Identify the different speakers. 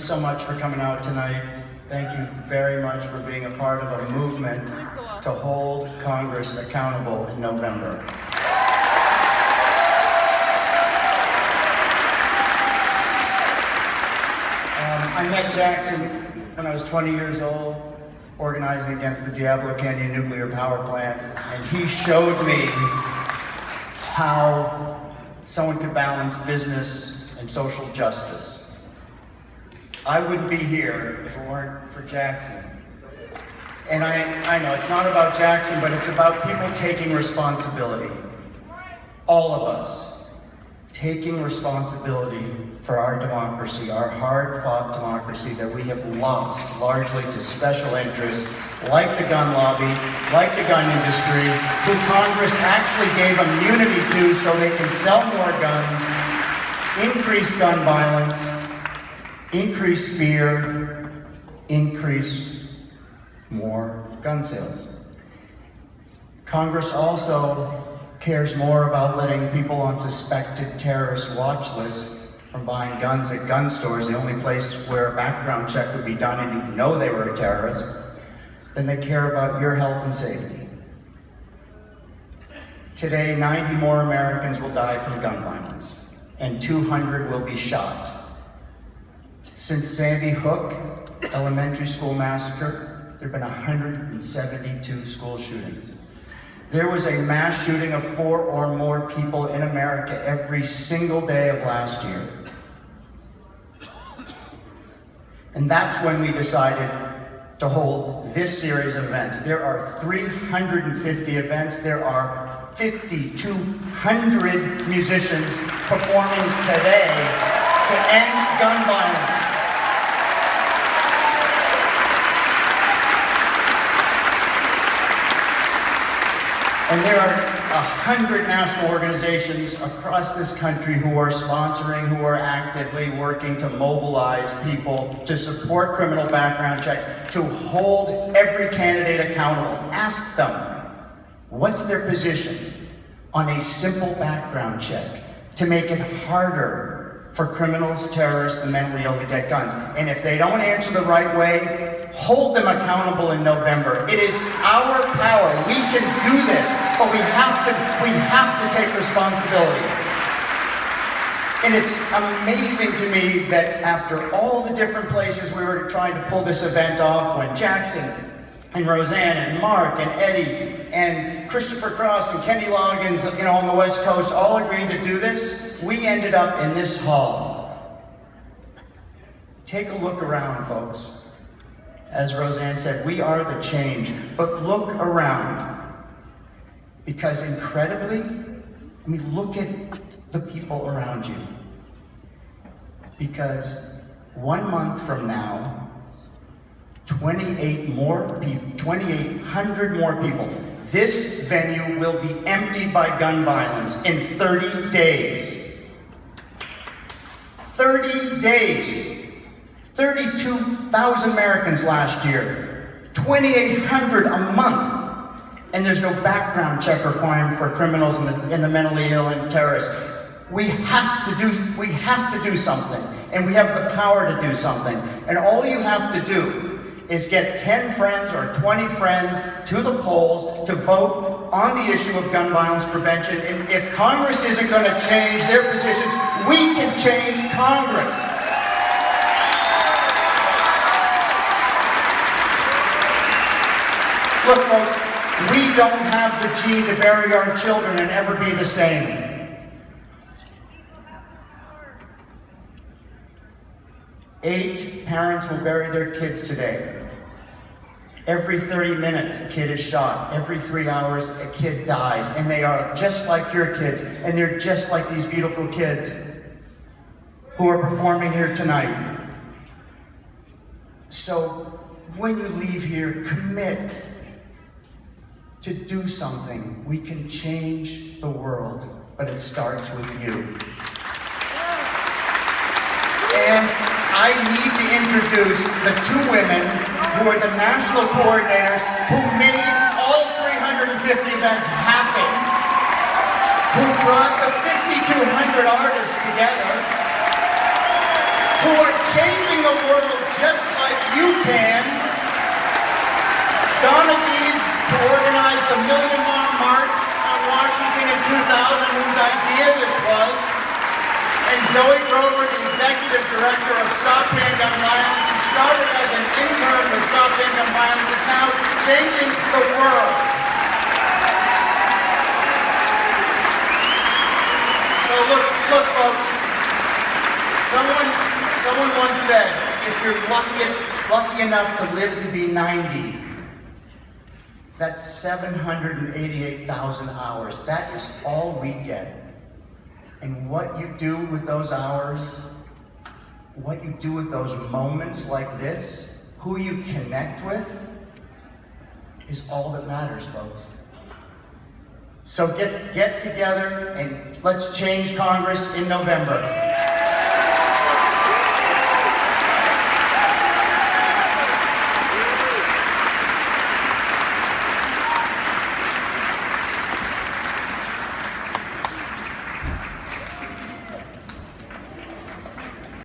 Speaker 1: so much for coming out tonight. Thank you very much for being a part of a movement to hold Congress accountable in November. I met Jackson when I was 20 years old, organizing against the Diablo Canyon nuclear power plant, and he showed me how someone could balance business and social justice. I wouldn't be here if it weren't for Jackson. And I know it's not about Jackson, but it's about people taking responsibility. All of us taking responsibility for our democracy, our hard-fought democracy that we have lost largely to special interests like the gun lobby, like the gun industry, who Congress actually gave immunity to so they can sell more guns, increase gun violence, increase fear, increase more gun sales. Congress also cares more about letting people on suspected terrorist watch lists from buying guns at gun stores, the only place where a background check would be done and you'd know they were a terrorist, than they care about your health and safety. Today, 90 more Americans will die from gun violence, and 200 will be shot. Since Sandy Hook elementary school massacre, there have been 172 school shootings. There was a mass shooting of 4 or more people in America every single day of last year. And that's when we decided to hold this series of events. There are 350 events. There are 5,200 musicians performing today to end gun violence. And there are 100 national organizations across this country who are sponsoring, who are actively working to mobilize people to support criminal background checks, to hold every candidate accountable. Ask them, what's their position on a simple background check to make it harder for criminals, terrorists, and mentally ill to get guns? And if they don't answer the right way, hold them accountable in November. It is our power. We can do this, but we have to take responsibility. And it's amazing to me that after all the different places we were trying to pull this event off, when Jackson and Roseanne and Mark and Eddie and Christopher Cross and Kenny Loggins, on the West Coast all agreed to do this, we ended up in this hall. Take a look around, folks. As Roseanne said, we are the change, but look around. Because incredibly, look at the people around you. Because 1 month from now, 2,800 more people, this venue will be emptied by gun violence in 30 days. 30 days. 32,000 Americans last year, 2,800 a month, and there's no background check requirement for criminals and the mentally ill and terrorists. We have to do something, and we have the power to do something. And all you have to do is get 10 friends or 20 friends to the polls to vote on the issue of gun violence prevention. And if Congress isn't going to change their positions, we can change Congress. Look, folks, we don't have the gene to bury our children and ever be the same. Eight parents will bury their kids today. Every 30 minutes, a kid is shot. Every 3 hours, a kid dies. And they are just like your kids, and they're just like these beautiful kids who are performing here tonight. So, when you leave here, commit to do something. We can change the world, but it starts with you. And I need to introduce the 2 women who are the national coordinators who made all 350 events happen, who brought the 5,200 artists together, who are changing the world just like you can. Donna Dees, who organized the Million Mile March on Washington in 2000, whose idea this was. And Zoe Grover, the executive director of Stop Handgun Violence, who started as an intern with Stop Handgun Violence, is now changing the world. So look, folks. Someone once said, if you're lucky enough to live to be 90, that's 788,000 hours. That is all we get. And what you do with those hours, what you do with those moments like this, who you connect with, is all that matters, folks. So get together and let's change Congress in November.